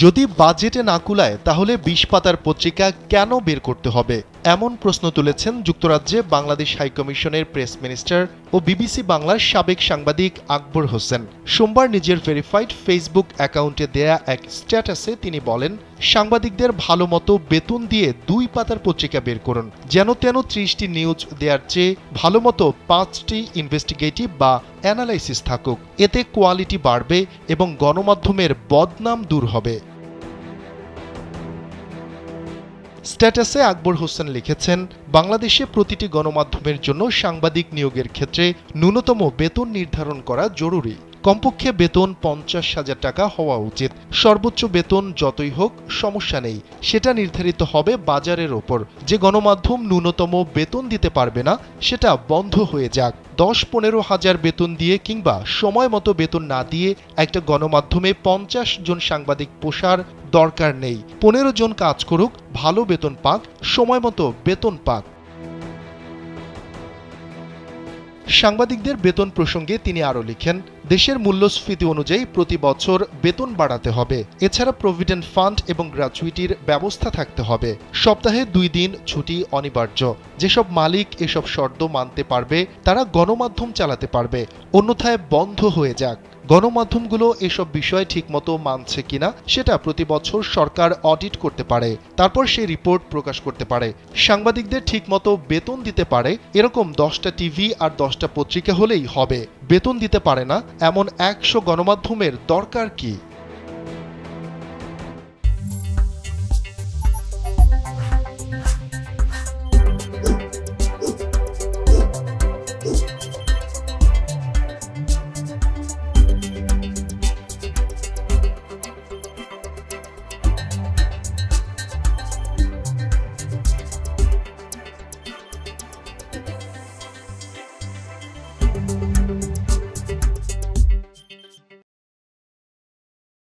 যদি বাজেটে না কুলায় তাহলে ২০ পাতার পত্রিকা কেন বের করতে হবে, এমন প্রশ্ন তুলেছেন যুক্তরাজ্যে বাংলাদেশ হাইকমিশনের প্রেস মিনিস্টার ও বিবিসি বাংলার সাবেক সাংবাদিক আকবর হোসেন। সোমবার নিজের ভেরিফাইড ফেসবুক অ্যাকাউন্টে দেয়া এক স্ট্যাটাসে তিনি বলেন, সাংবাদিকদের ভালো মতো বেতন দিয়ে ২ পাতার পত্রিকা বের করুন। যেন তেন ৩০টি নিউজ দেওয়ার চেয়ে ভালো মতো ৫টি ইনভেস্টিগেটিভ বা অ্যানালাইসিস থাকুক। এতে কোয়ালিটি বাড়বে এবং গণমাধ্যমের বদনাম দূর হবে। স্ট্যাটাসে আকবর হোসেন লিখেছেন, বাংলাদেশে প্রতিটি গণমাধ্যমের জন্য সাংবাদিক নিয়োগের ক্ষেত্রে ন্যূনতম বেতন নির্ধারণ করা জরুরি। কমপক্ষে বেতন ৫০,০০০ টাকা হওয়া উচিত। সর্বোচ্চ বেতন যতই হোক সমস্যা নেই, সেটা নির্ধারিত হবে বাজারের ওপর। যে গণমাধ্যম ন্যূনতম বেতন দিতে পারবে না সেটা বন্ধ হয়ে যাক। ১০-১৫ হাজার বেতন দিয়ে কিংবা সময় মতো বেতন না দিয়ে একটা গণমাধ্যমে ৫০ জন সাংবাদিক পোষার দরকার নেই। ১৫ জন কাজ করুক, ভালো বেতন পাক, সময় মতো বেতন পাক। সাংবাদিকদের বেতন প্রসঙ্গে তিনি আরও লিখেন, দেশের মূল্যস্ফীতি অনুযায়ী প্রতি বছর বেতন বাড়াতে হবে। এছাড়া প্রভিডেন্ট ফান্ড এবং গ্র্যাচুইটির ব্যবস্থা থাকতে হবে। সপ্তাহে ২ দিন ছুটি অনিবার্য। যেসব মালিক এসব শর্ত মানতে পারবে তারা গণমাধ্যম চালাতে পারবে, অন্যথায় বন্ধ হয়ে যাক। গণমাধ্যমগুলো এসব বিষয় ঠিকমতো মানছে কিনা সেটা প্রতি বছর সরকার অডিট করতে পারে, তারপর সেই রিপোর্ট প্রকাশ করতে পারে। সাংবাদিকদের ঠিকমতো বেতন দিতে পারে এরকম ১০টা টিভি আর 10টা পত্রিকা হলেই হবে। বেতন দিতে পারে না এমন ১০০ গণমাধ্যমের দরকার কি?